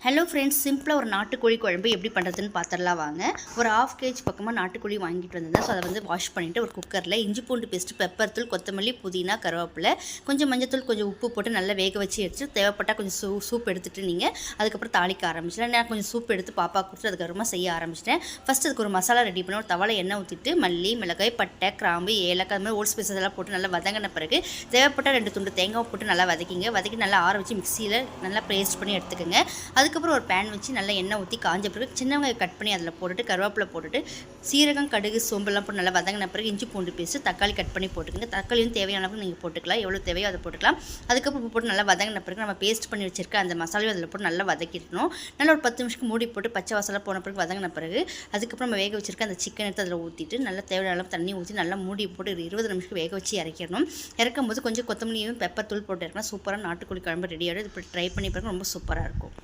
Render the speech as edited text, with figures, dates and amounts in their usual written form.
Hello friends, சிம்பிளாக ஒரு நாட்டுக்கோழி குழம்பு எப்படி பண்ணுறதுன்னு பார்த்துடலாம் வாங்க. ஒரு 1/2 kg பக்கமாக நாட்டுக்கோழி வாங்கிட்டு வந்தேன். ஸோ அதை வந்து வாஷ் பண்ணிவிட்டு ஒரு குக்கரில் இஞ்சி பூண்டு பேஸ்ட்டு, பெப்பர் தூள், கொத்தமல்லி, புதினா, கருவேப்பிலை, கொஞ்சம் மஞ்சத்தூள், கொஞ்சம் உப்பு போட்டு நல்லா வேக வச்சு எடுத்து தேவைப்பட்டால் கொஞ்சம் சூப் எடுத்துகிட்டு நீங்கள் அதுக்கப்புறம் தாளிக்க ஆரம்பிச்சிட்டேன். நான் கொஞ்சம் சூப் எடுத்து பாப்பா கொடுத்து அதுக்கப்புறமா செய்ய ஆரம்பிச்சிட்டேன். ஃபஸ்ட்டு அதுக்கு ஒரு மசாலா ரெடி பண்ணி ஒரு தவாலை எண்ணெய் ஊற்றிட்டு மல்லி, மிளகாய், பட்டை, கிராம்பு, ஏலக்காய், அது மாதிரி ஓல்ஸ் ஸ்பைசஸ் எல்லாம் போட்டு நல்லா வதங்கின பிறகு தேவைப்பட்டால் 2 துண்டு தேங்காய் போட்டு நல்லா வதக்கி நல்லா ஆற வச்சு மிக்சியில் நல்லா பேஸ்ட் பண்ணி எடுத்துக்கோங்க. அதுக்கப்புறம் ஒரு பேன் வச்சு நல்லா எண்ணெய் ஊற்றி காஞ்ச பிறகு சின்ன வெங்காயம் கட் பண்ணி அதில் போட்டுட்டு கருவேப்பிலை போட்டுட்டு சீரகம், கடுகு, சோம்பெல்லாம் போட்டு நல்லா வதங்கின பிறகு இஞ்சி பூண்டு பேஸ்ட்டு, தக்காளி கட் பண்ணி போட்டுக்கோங்க. தக்காளியும் தேவையான அளவுக்கு நீங்கள் போட்டுக்கலாம், எவ்வளோ தேவையோ அதை போட்டுக்கலாம். அதுக்கப்புறம் போட்டு நல்லா வதங்கின பிறகு நம்ம பேஸ்ட் பண்ணி வச்சிருக்க அந்த மசாலையும் அதில் போட்டு நல்லா வதக்கிடணும். நல்லா ஒரு 10 நிமிஷத்துக்கு மூடி போட்டு பச்சை வாசலாம் போன பிறகு வதங்கின பிறகு அதுக்கப்புறம் நம்ம வேக வச்சிருக்க அந்த சிக்கன் எடுத்து அதில் ஊற்றிட்டு நல்லா தேவையான அளவு தண்ணி ஊற்றி நல்லா மூடி போட்டு 20 நிமிஷத்துக்கு வேக வச்சு இறக்கிடணும். இறக்கும் போது கொஞ்சம் கொத்தமல்லியும் பெப்பர் தூள் போட்டு இறக்கினா சூப்பராக நாட்டுக்கோழி குழம்பு ரெடியாகிடும். இப்படி ட்ரை பண்ணி பிறகு ரொம்ப சூப்பராக இருக்கும்.